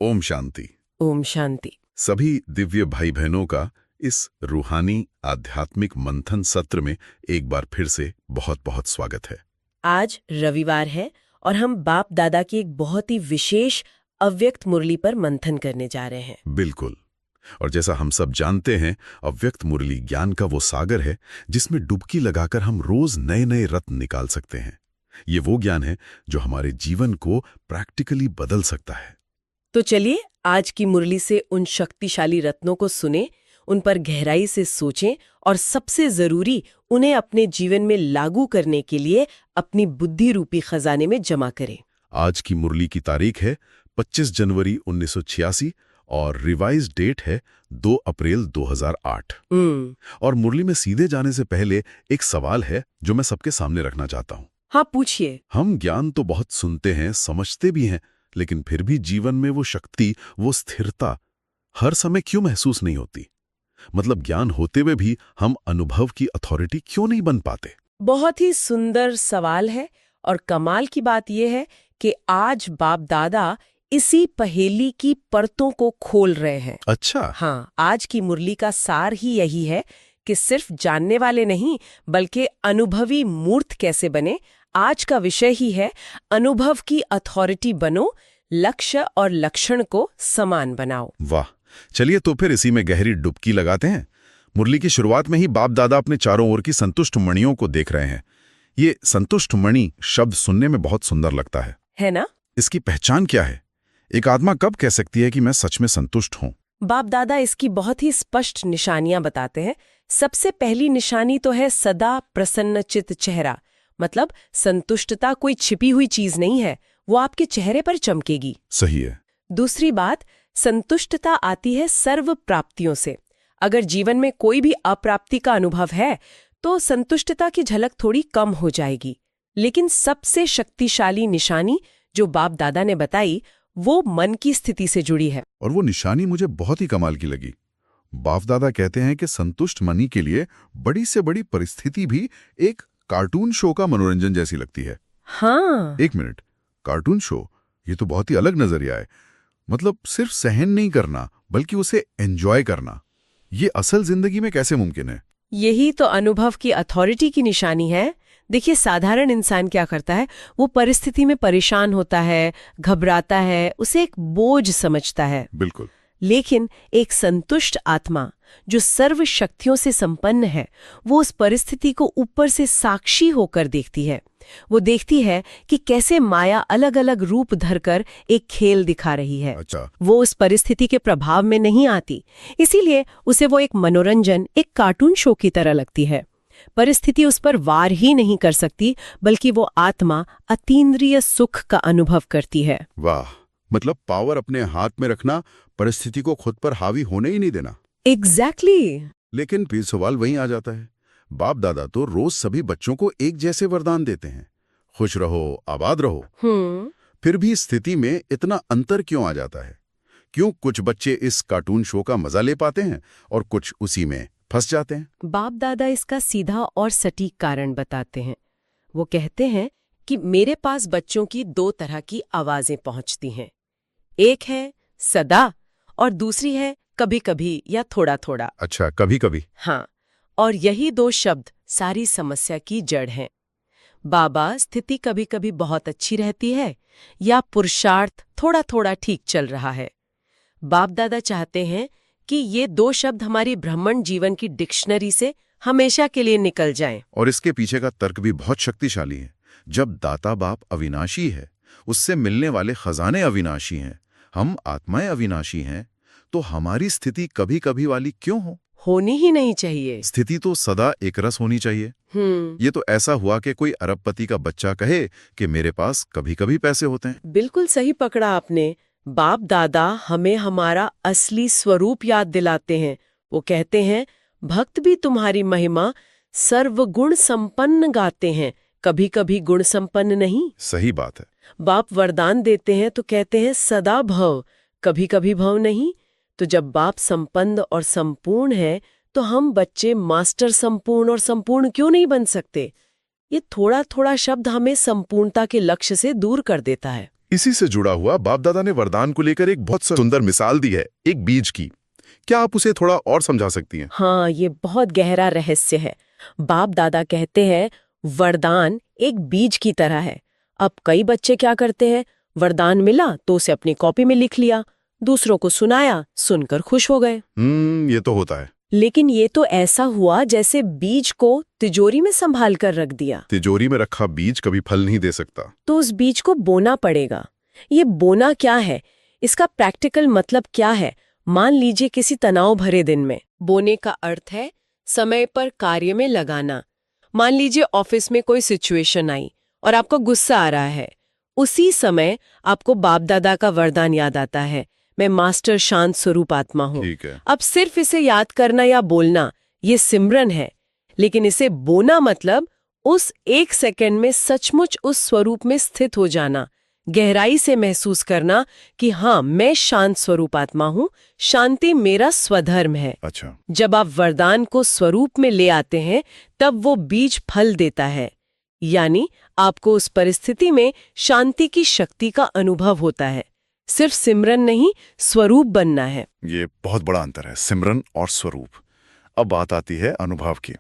ओम शांति। ओम शांति। सभी दिव्य भाई बहनों का इस रूहानी आध्यात्मिक मंथन सत्र में एक बार फिर से बहुत बहुत स्वागत है। आज रविवार है और हम बाप दादा की एक बहुत ही विशेष अव्यक्त मुरली पर मंथन करने जा रहे हैं। बिल्कुल। और जैसा हम सब जानते हैं, अव्यक्त मुरली ज्ञान का वो सागर है जिसमें डुबकी लगाकर हम रोज नए नए रत्न निकाल सकते हैं। ये वो ज्ञान है जो हमारे जीवन को प्रैक्टिकली बदल सकता है। तो चलिए आज की मुरली से उन शक्तिशाली रत्नों को सुने, उन पर गहराई से सोचें और सबसे जरूरी उन्हें अपने जीवन में लागू करने के लिए अपनी बुद्धि रूपी खजाने में जमा करें। आज की मुरली की तारीख है 25 जनवरी 1986 और रिवाइज डेट है 2 अप्रैल 2008। और मुरली में सीधे जाने से पहले एक सवाल है जो मैं सबके सामने रखना चाहता हूँ। हाँ, पूछिए। हम ज्ञान तो बहुत सुनते हैं, समझते भी हैं, लेकिन फिर भी जीवन में वो शक्ति, वो स्थिरता हर समय क्यों महसूस नहीं होती? मतलब ज्ञान होते हुए भी हम अनुभव की अथॉरिटी क्यों नहीं बन पाते? बहुत ही सुंदर सवाल है और कमाल की बात यह है कि आज बाप दादा इसी पहेली की परतों को खोल रहे हैं। अच्छा। हाँ, आज की मुरली का सार ही यही है कि सिर्फ जानने वाले नहीं बल्कि अनुभवी मूर्त कैसे बने। आज का विषय ही है अनुभव की अथॉरिटी बनो, लक्ष्य और लक्षण को समान बनाओ। वाह, चलिए तो फिर इसी में गहरी डुबकी लगाते हैं। मुरली की शुरुआत में ही बाप दादा अपने चारों ओर की संतुष्ट मणियों को देख रहे हैं। ये संतुष्ट मणि शब्द सुनने में बहुत सुंदर लगता है ना? इसकी पहचान क्या है? एक आत्मा कब कह सकती है कि मैं सच में संतुष्ट हूं? बाप दादा इसकी बहुत ही स्पष्ट निशानियां बताते हैं। सबसे पहली निशानी तो है सदा प्रसन्नचित चेहरा। मतलब संतुष्टता कोई छिपी हुई चीज नहीं है, वो आपके चेहरे पर चमकेगी। सही है। दूसरी बात, संतुष्टता आती है सर्व प्राप्तियों से। अगर जीवन में कोई भी अप्राप्ति का अनुभव है तो संतुष्टता की झलक थोड़ी कम हो जाएगी। लेकिन सबसे शक्तिशाली निशानी जो बाप दादा ने बताई वो मन की स्थिति से जुड़ी है। और वो निशानी मुझे बहुत ही कमाल की लगी। बाप दादा कहते हैं कि संतुष्ट मनी के लिए बड़ी से बड़ी परिस्थिति भी एक कार्टून शो का मनोरंजन जैसी लगती है। हाँ। एक मिनट, कार्टून शो, ये तो बहुत ही अलग नजरिया है। मतलब सिर्फ सहन नहीं करना बल्कि उसे एंजॉय करना, ये असल जिंदगी में कैसे मुमकिन है? यही तो अनुभव की अथॉरिटी की निशानी है। देखिए, साधारण इंसान क्या करता है, वो परिस्थिति में परेशान होता है, घबराता है, उसे एक बोझ समझता है। बिल्कुल। लेकिन एक संतुष्ट आत्मा जो सर्व शक्तियों से संपन्न है, वो उस परिस्थिति को ऊपर से साक्षी होकर देखती है। वो देखती है कि कैसे माया अलग अलग रूप धरकर एक खेल दिखा रही है। अच्छा। वो उस परिस्थिति के प्रभाव में नहीं आती, इसीलिए उसे वो एक मनोरंजन, एक कार्टून शो की तरह लगती है। परिस्थिति उस पर वार ही नहीं कर सकती, बल्कि वो आत्मा अतीन्द्रिय सुख का अनुभव करती है। वाह, मतलब पावर अपने हाथ में रखना, परिस्थिति को खुद पर हावी होने ही नहीं देना। एग्जैक्टली। लेकिन फिर सवाल वहीं आ जाता है। बाप दादा तो रोज सभी बच्चों को एक जैसे वरदान देते हैं, खुश रहो, आबाद रहो। फिर भी स्थिति में इतना अंतर क्यों आ जाता है? क्यों कुछ बच्चे इस कार्टून शो का मजा ले पाते हैं और कुछ उसी में फंस जाते हैं? बाप दादा इसका सीधा और सटीक कारण बताते हैं। वो कहते हैं कि मेरे पास बच्चों की दो तरह की आवाजें पहुंचती हैं। एक है सदा और दूसरी है कभी कभी या थोड़ा थोड़ा। अच्छा, कभी कभी। हाँ, और यही दो शब्द सारी समस्या की जड़ हैं। बाबा, स्थिति कभी कभी बहुत अच्छी रहती है या पुरुषार्थ थोड़ा थोड़ा ठीक चल रहा है। बाप दादा चाहते हैं कि ये दो शब्द हमारी ब्राह्मण जीवन की डिक्शनरी से हमेशा के लिए निकल जाएं। और इसके पीछे का तर्क भी बहुत शक्तिशाली है। जब दाता बाप अविनाशी है, उससे मिलने वाले खजाने अविनाशी हैं, हम आत्माएं अविनाशी हैं, तो हमारी स्थिति कभी कभी वाली क्यों हो? होनी ही नहीं चाहिए। स्थिति तो सदा एक रस होनी चाहिए। ये तो ऐसा हुआ कि कोई अरबपति का बच्चा कहे कि मेरे पास कभी कभी पैसे होते हैं। बिल्कुल सही पकड़ा आपने। बाप दादा हमें हमारा असली स्वरूप याद दिलाते हैं। वो कहते हैं, भक्त भी तुम्हारी महिमा सर्वगुण संपन्न गाते हैं, कभी कभी गुण संपन्न नहीं। सही बात है। बाप वरदान देते हैं तो कहते हैं सदा भव, कभी कभी भव नहीं। तो जब बाप संपन्न और संपूर्ण है तो हम बच्चे मास्टर संपूर्ण और संपूर्ण क्यों नहीं बन सकते? ये थोड़ा थोड़ा शब्द हमें संपूर्णता के लक्ष्य से दूर कर देता है। इसी से जुड़ा हुआ बाप दादा ने वरदान को लेकर एक बहुत सुंदर मिसाल दी है, एक बीज की। क्या आप उसे थोड़ा और समझा सकती हैं? हाँ, ये बहुत गहरा रहस्य है। बाप दादा कहते हैं वरदान एक बीज की तरह है। अब कई बच्चे क्या करते हैं, वरदान मिला तो उसे अपनी कॉपी में लिख लिया, दूसरों को सुनाया, सुनकर खुश हो गए। ये तो होता है। लेकिन ये तो ऐसा हुआ जैसे बीज को तिजोरी में संभाल कर रख दिया। तिजोरी में रखा बीज कभी फल नहीं दे सकता। तो उस बीज को बोना पड़ेगा। ये बोना क्या है, इसका प्रैक्टिकल मतलब क्या है? मान लीजिए किसी तनाव भरे दिन में बोने का अर्थ है समय पर कार्य में लगाना। मान लीजिए ऑफिस में कोई सिचुएशन आई और आपको गुस्सा आ रहा है, उसी समय आपको बाप दादा का वरदान याद आता है, मैं मास्टर शांत स्वरूप आत्मा हूँ। ठीक है। अब सिर्फ इसे याद करना या बोलना ये सिमरन है, लेकिन इसे बोना मतलब उस एक सेकंड में सचमुच उस स्वरूप में स्थित हो जाना, गहराई से महसूस करना कि हाँ, मैं शांत स्वरूप आत्मा हूँ, शांति मेरा स्वधर्म है। अच्छा। जब आप वरदान को स्वरूप में ले आते हैं तब वो बीज फल देता है, यानी आपको उस परिस्थिति में शांति की शक्ति का अनुभव होता है। सिर्फ सिमरन नहीं, स्वरूप बनना है। ये बहुत बड़ा अंतर है, सिमरन और स्वरूप। अब बात आती है अनुभव की।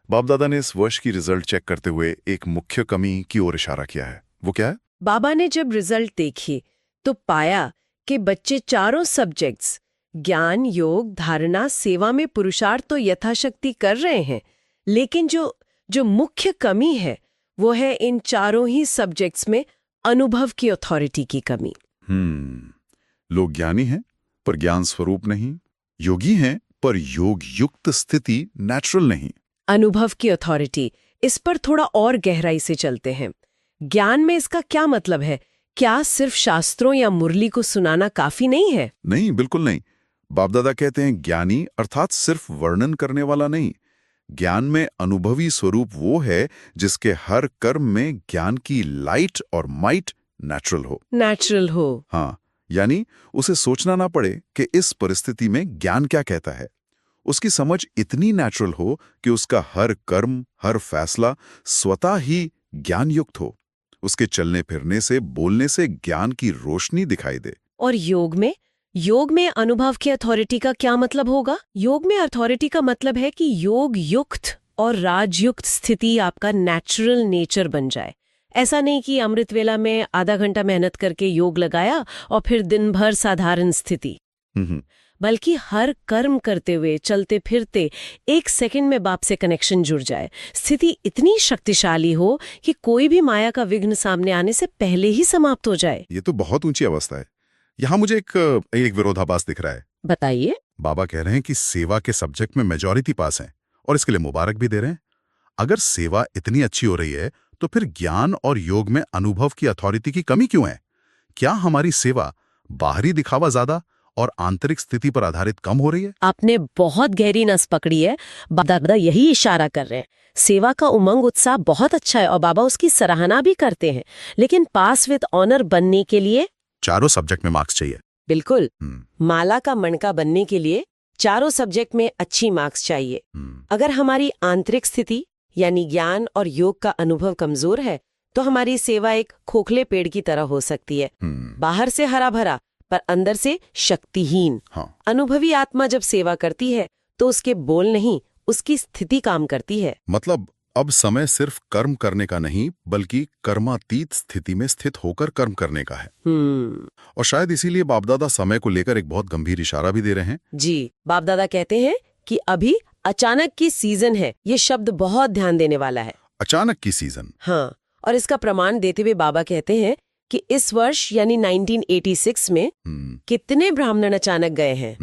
बाप दादा ने इस वर्ष की रिजल्ट चेक करते हुए एक मुख्य कमी की ओर इशारा किया है। वो क्या है? बाबा ने जब रिजल्ट देखे तो पाया कि बच्चे चारों सब्जेक्ट्स ज्ञान, योग, धारणा, सेवा में पुरुषार्थ तो यथाशक्ति कर रहे हैं, लेकिन जो मुख्य कमी है वो है इन चारों ही सब्जेक्ट्स में अनुभव की अथॉरिटी की कमी। लोग ज्ञानी हैं पर ज्ञान स्वरूप नहीं, योगी हैं पर योग युक्त स्थिति नेचुरल नहीं। अनुभव की अथॉरिटी, इस पर थोड़ा और गहराई से चलते हैं। ज्ञान में इसका क्या मतलब है? क्या सिर्फ शास्त्रों या मुरली को सुनाना काफी नहीं है? नहीं, बिल्कुल नहीं। बाप दादा कहते हैं ज्ञानी अर्थात सिर्फ वर्णन करने वाला नहीं। ज्ञान में अनुभवी स्वरूप वो है जिसके हर कर्म में ज्ञान की लाइट और माइट नेचुरल हो। हाँ, यानी उसे सोचना ना पड़े कि इस परिस्थिति में ज्ञान क्या कहता है। उसकी समझ इतनी नेचुरल हो कि उसका हर कर्म, हर फैसला स्वतः ही ज्ञान युक्त हो। उसके चलने फिरने से, बोलने से ज्ञान की रोशनी दिखाई दे। और योग में अनुभव की अथॉरिटी का क्या मतलब होगा? योग में अथॉरिटी का मतलब है कि योग युक्त और राजयुक्त स्थिति आपका नेचुरल नेचर बन जाए। ऐसा नहीं कि अमृत वेला में आधा घंटा मेहनत करके योग लगाया और फिर दिन भर साधारण स्थिति, बल्कि हर कर्म करते हुए, चलते फिरते एक सेकंड में बाप से कनेक्शन जुड़ जाए। स्थिति इतनी शक्तिशाली हो कि कोई भी माया का विघ्न सामने आने से पहले ही समाप्त हो जाए। ये तो बहुत ऊंची अवस्था है। यहाँ मुझे एक विरोधाभास दिख रहा है। बताइए। बाबा कह रहे हैं कि सेवा के सब्जेक्ट में मेजॉरिटी पास है और इसके लिए मुबारक भी दे रहे हैं। अगर सेवा इतनी अच्छी हो रही है तो फिर ज्ञान और योग में अनुभव की अथॉरिटी की कमी क्यों है? क्या हमारी सेवा बाहरी दिखावा ज्यादा और आंतरिक स्थिति पर आधारित कम हो रही है? आपने बहुत गहरी नस पकड़ी है। बाबा यही इशारा कर रहे हैं। सेवा का उमंग उत्साह बहुत अच्छा है और बाबा उसकी सराहना भी करते हैं, लेकिन पास विद ऑनर बनने के लिए चारों सब्जेक्ट में मार्क्स चाहिए। बिल्कुल। माला का मणका बनने के लिए चारों सब्जेक्ट में अच्छी मार्क्स चाहिए। अगर हमारी आंतरिक स्थिति यानी ज्ञान और योग का अनुभव कमजोर है तो हमारी सेवा एक खोखले पेड़ की तरह हो सकती है, बाहर से हरा भरा पर अंदर से शक्तिहीन। हाँ। अनुभवी आत्मा जब सेवा करती है तो उसके बोल नहीं, उसकी स्थिति काम करती है। मतलब अब समय सिर्फ कर्म करने का नहीं बल्कि कर्मातीत स्थिति में स्थित होकर कर्म करने का है। और शायद इसीलिए बापदादा समय को लेकर एक बहुत गंभीर इशारा भी दे रहे हैं। जी, बापदादा कहते हैं कि अभी अचानक की सीजन है। ये शब्द बहुत ध्यान देने वाला है, अचानक की सीजन। हाँ, और इसका प्रमाण देते हुए बाबा कहते हैं कि इस वर्ष यानी 1986 में कितने ब्राह्मण अचानक गए हैं।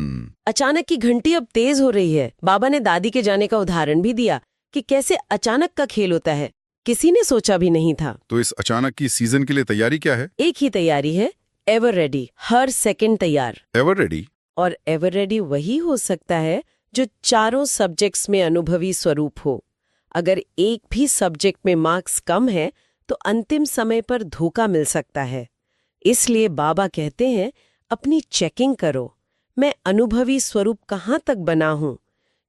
अचानक की घंटी अब तेज हो रही है। बाबा ने दादी के जाने का उदाहरण भी दिया कि कैसे अचानक का खेल होता है, किसी ने सोचा भी नहीं था। तो इस अचानक की सीजन के लिए तैयारी क्या है? एक ही तैयारी है, एवर रेडी, हर सेकंड तैयार। Ever ready? और एवर रेडी वही हो सकता है जो चारों सब्जेक्ट्स में अनुभवी स्वरूप हो। अगर एक भी सब्जेक्ट में मार्क्स कम है तो अंतिम समय पर धोखा मिल सकता है। इसलिए बाबा कहते हैं अपनी चेकिंग करो, मैं अनुभवी स्वरूप कहाँ तक बना हूँ,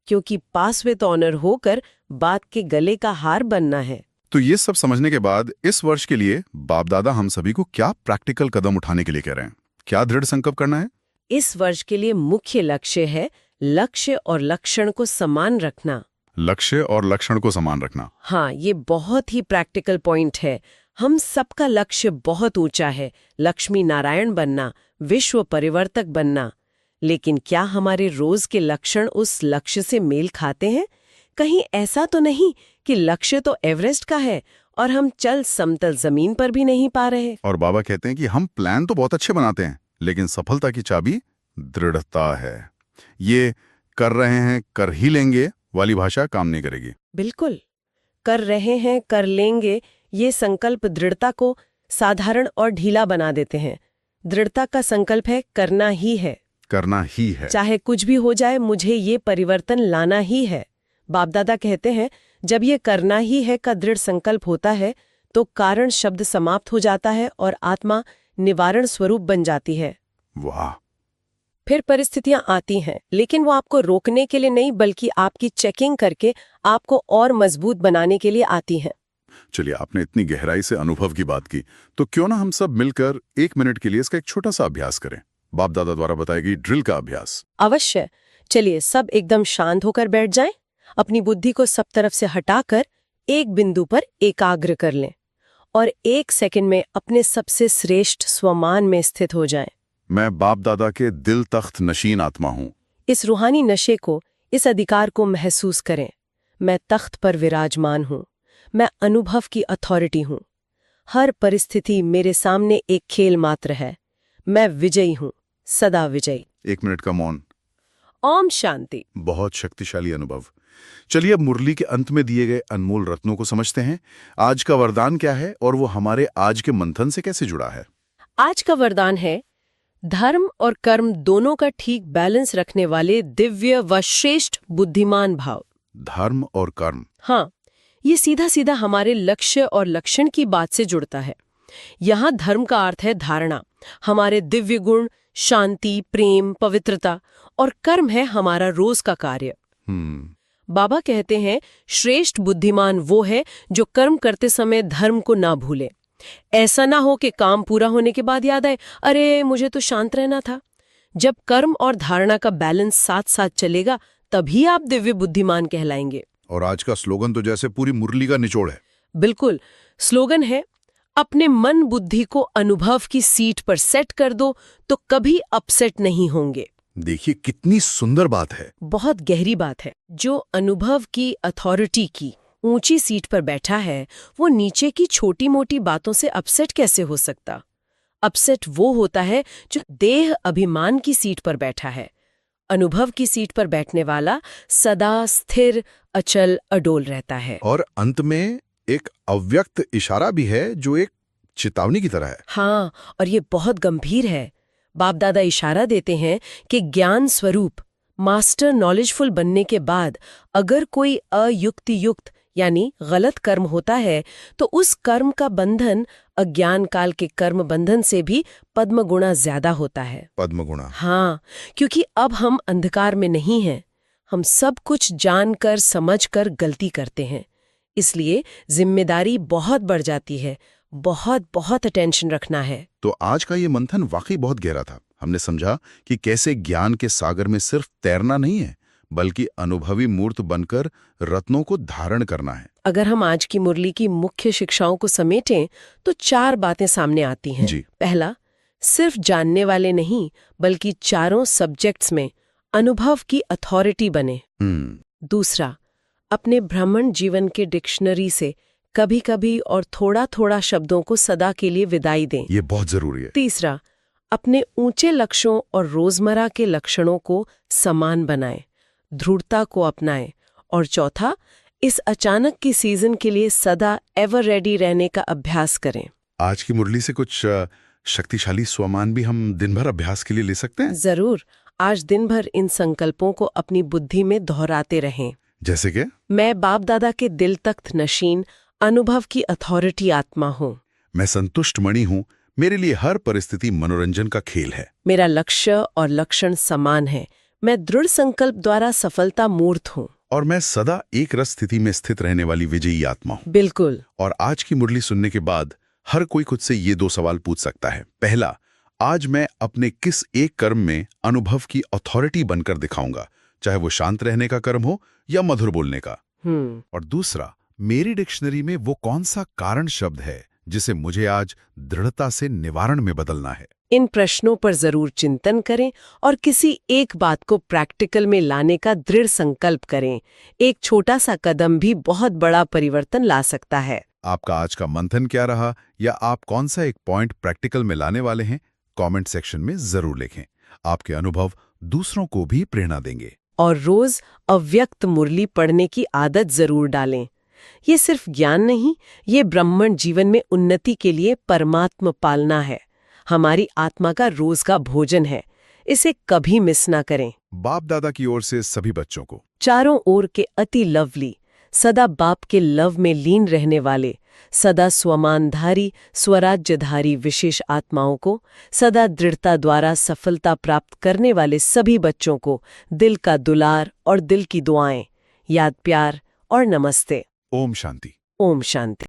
क्योंकि पास विद ऑनर होकर बात के गले का हार बनना है। तो ये सब समझने के बाद इस वर्ष के लिए बाप दादा हम सभी को क्या प्रैक्टिकल कदम उठाने के लिए कह रहे हैं? क्या दृढ़ संकल्प करना है? इस वर्ष के लिए मुख्य लक्ष्य है लक्ष्य और लक्षण को समान रखना। लक्ष्य और लक्षण को समान रखना। हाँ, ये बहुत ही प्रैक्टिकल पॉइंट है। हम सबका लक्ष्य बहुत ऊंचा है, लक्ष्मी नारायण बनना, विश्व परिवर्तक बनना। लेकिन क्या हमारे रोज के लक्षण उस लक्ष्य से मेल खाते हैं? कहीं ऐसा तो नहीं कि लक्ष्य तो एवरेस्ट का है और हम चल समतल जमीन पर भी नहीं पा रहे? और बाबा कहते हैं कि हम प्लान तो बहुत अच्छे बनाते हैं, लेकिन सफलता की चाबी दृढ़ता है। ये कर रहे हैं, कर ही लेंगे वाली भाषा काम नहीं करेगी। बिल्कुल, कर रहे हैं, कर लेंगे, ये संकल्प दृढ़ता को साधारण और ढीला बना देते हैं। दृढ़ता का संकल्प है करना ही है, करना ही है, चाहे कुछ भी हो जाए, मुझे ये परिवर्तन लाना ही है। बाप दादा कहते हैं जब ये करना ही है का दृढ़ संकल्प होता है तो कारण शब्द समाप्त हो जाता है और आत्मा निवारण स्वरूप बन जाती है। वाह! फिर परिस्थितियां आती हैं, लेकिन वो आपको रोकने के लिए नहीं बल्कि आपकी चेकिंग करके आपको और मजबूत बनाने के लिए आती हैं। चलिए, आपने इतनी गहराई से अनुभव की बात की, तो क्यों ना हम सब मिलकर 1 मिनट के लिए इसका एक छोटा सा अभ्यास करें। बाप दादा द्वारा बताई गई ड्रिल का अभ्यास। अवश्य। चलिए सब एकदम शांत होकर बैठ जाएं, अपनी बुद्धि को सब तरफ से हटाकर एक बिंदु पर एकाग्र कर लें और 1 सेकंड में अपने सबसे श्रेष्ठ स्वमान में स्थित हो जाएं। मैं बाप दादा के दिल तख्त नशीन आत्मा हूँ। इस रूहानी नशे को, इस अधिकार को महसूस करें। मैं तख्त पर विराजमान हूँ, मैं अनुभव की अथॉरिटी हूँ। हर परिस्थिति मेरे सामने एक खेल मात्र है। मैं विजयी हूँ, सदा विजयी। 1 मिनट का मौन। ओम शांति। बहुत शक्तिशाली अनुभव। चलिए अब मुरली के अंत में दिए गए अनमोल रत्नों को समझते हैं। आज का वरदान क्या है और वो हमारे आज के मंथन से कैसे जुड़ा है? आज का वरदान है धर्म और कर्म दोनों का ठीक बैलेंस रखने वाले दिव्य व श्रेष्ठ बुद्धिमान भाव। धर्म और कर्म। हाँ, ये सीधा सीधा हमारे लक्ष्य और लक्षण की बात से जुड़ता है। यहाँ धर्म का अर्थ है धारणा, हमारे दिव्य गुण, शांति, प्रेम, पवित्रता, और कर्म है हमारा रोज का कार्य। बाबा कहते हैं श्रेष्ठ बुद्धिमान वो है जो कर्म करते समय धर्म को ना भूले। ऐसा ना हो कि काम पूरा होने के बाद याद आए, अरे मुझे तो शांत रहना था। जब कर्म और धारणा का बैलेंस साथ साथ चलेगा तभी आप दिव्य बुद्धिमान कहलाएंगे। और आज का स्लोगन तो जैसे पूरी मुरली का निचोड़ है। बिल्कुल, स्लोगन है अपने मन बुद्धि को अनुभव की सीट पर सेट कर दो तो कभी अपसेट नहीं होंगे। देखिए कितनी सुंदर बात है। बहुत गहरी बात है। जो अनुभव की अथॉरिटी की ऊंची सीट पर बैठा है वो नीचे की छोटी मोटी बातों से अपसेट कैसे हो सकता? अपसेट वो होता है जो देह अभिमान की सीट पर बैठा है। अनुभव की सीट पर बैठने वाला सदा स्थिर, अचल, अडोल रहता है। और अंत में एक अव्यक्त इशारा भी है जो एक चेतावनी की तरह है। हाँ, और ये बहुत गंभीर है। बाप दादा इशारा देते हैं कि ज्ञान स्वरूप मास्टर नॉलेजफुल बनने के बाद अगर कोई अयुक्तियुक्त यानी गलत कर्म होता है तो उस कर्म का बंधन अज्ञान काल के कर्म बंधन से भी पद्म गुणा ज्यादा होता है। पद्म गुणा। हाँ, क्योंकि अब हम अंधकार में नहीं हैं। हम सब कुछ जानकर समझकर गलती करते हैं, इसलिए जिम्मेदारी बहुत बढ़ जाती है। बहुत बहुत अटेंशन रखना है। तो आज का ये मंथन वाकई बहुत गहरा था। हमने समझा कि कैसे ज्ञान के सागर में सिर्फ तैरना नहीं है बल्कि अनुभवी मूर्त बनकर रत्नों को धारण करना है। अगर हम आज की मुरली की मुख्य शिक्षाओं को समेटें तो 4 बातें सामने आती हैं। जी। पहला, सिर्फ जानने वाले नहीं बल्कि चारों सब्जेक्ट्स में अनुभव की अथॉरिटी बने। दूसरा, अपने ब्राह्मण जीवन के डिक्शनरी से कभी कभी और थोड़ा थोड़ा शब्दों को सदा के लिए विदाई दें। ये बहुत जरूरी है। तीसरा, अपने ऊंचे लक्ष्यों और रोजमर्रा के लक्षणों को समान बनाएं, दृढ़ता को अपनाएं। और चौथा, इस अचानक की सीजन के लिए सदा एवर रेडी रहने का अभ्यास करें। आज की मुरली से कुछ शक्तिशाली स्वमान भी हम दिन भर अभ्यास के लिए ले सकते हैं। जरूर, आज दिन भर इन संकल्पों को अपनी बुद्धि में दोहराते रहें। जैसे कि मैं बाप दादा के दिल तख्त नशीन अनुभव की अथॉरिटी आत्मा हूँ। मैं संतुष्ट मणि हूँ, मेरे लिए हर परिस्थिति मनोरंजन का खेल है। मेरा लक्ष्य और लक्षण समान है। मैं दृढ़ संकल्प द्वारा सफलता मूर्त हूँ। और मैं सदा एक रस स्थिति में स्थित रहने वाली विजयी आत्मा हूं। बिल्कुल। और आज की मुरली सुनने के बाद हर कोई खुद से ये 2 सवाल पूछ सकता है। पहला, आज मैं अपने किस एक कर्म में अनुभव की अथॉरिटी बनकर दिखाऊंगा, चाहे वो शांत रहने का कर्म हो या मधुर बोलने का। और दूसरा, मेरी डिक्शनरी में वो कौन सा कारण शब्द है जिसे मुझे आज दृढ़ता से निवारण में बदलना है। इन प्रश्नों पर जरूर चिंतन करें और किसी एक बात को प्रैक्टिकल में लाने का दृढ़ संकल्प करें। एक छोटा सा कदम भी बहुत बड़ा परिवर्तन ला सकता है। आपका आज का मंथन क्या रहा, या आप कौन सा एक पॉइंट प्रैक्टिकल में लाने वाले हैं, कमेंट सेक्शन में जरूर लिखें। आपके अनुभव दूसरों को भी प्रेरणा देंगे। और रोज अव्यक्त मुरली पढ़ने की आदत जरूर डालें। ये सिर्फ ज्ञान नहीं, ये ब्रह्मांड जीवन में उन्नति के लिए परमात्मा पालना है, हमारी आत्मा का रोज का भोजन है। इसे कभी मिस ना करें। बाप दादा की ओर से सभी बच्चों को चारों ओर के अति लवली, सदा बाप के लव में लीन रहने वाले, सदा स्वमानधारी स्वराज्यधारी विशेष आत्माओं को, सदा दृढ़ता द्वारा सफलता प्राप्त करने वाले सभी बच्चों को दिल का दुलार और दिल की दुआएं, याद प्यार और नमस्ते। ओम शांति। ओम शांति।